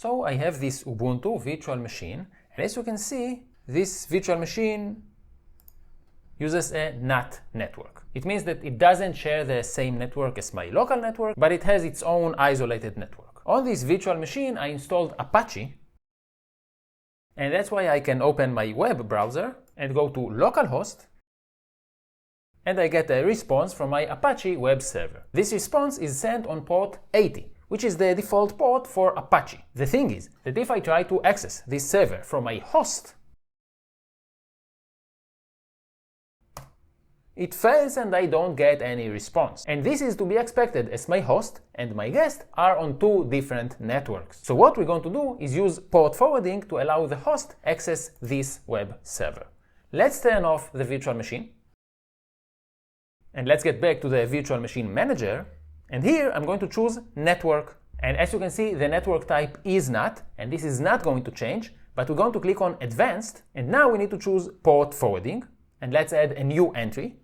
So I have this Ubuntu virtual machine, and as you can see, this virtual machine uses a NAT network. It means that it doesn't share the same network as my local network, but it has its own isolated network. On this virtual machine, I installed Apache, and that's why I can open my web browser and go to localhost, and I get a response from my Apache web server. This response is sent on port 80, which is the default port for Apache. The thing is that if I try to access this server from my host, it fails and I don't get any response. And this is to be expected, as my host and my guest are on two different networks. So what we're going to do is use port forwarding to allow the host access this web server. Let's turn off the virtual machine. And let's get back to the virtual machine manager. And here I'm going to choose network. And as you can see, the network type is NAT, and this is not going to change, but we're going to click on advanced. And now we need to choose port forwarding. And let's add a new entry.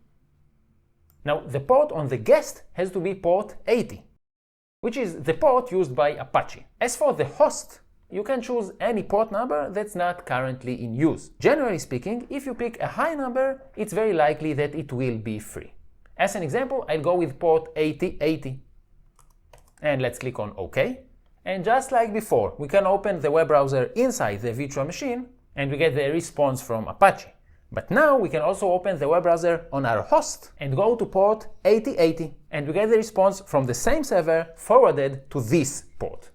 Now, the port on the guest has to be port 80, which is the port used by Apache. As for the host, you can choose any port number that's not currently in use. Generally speaking, if you pick a high number, it's very likely that it will be free. As an example, I'll go with port 8080. And let's click on OK. And just like before, we can open the web browser inside the virtual machine, and we get the response from Apache. But now we can also open the web browser on our host and go to port 8080, and we get the response from the same server forwarded to this port.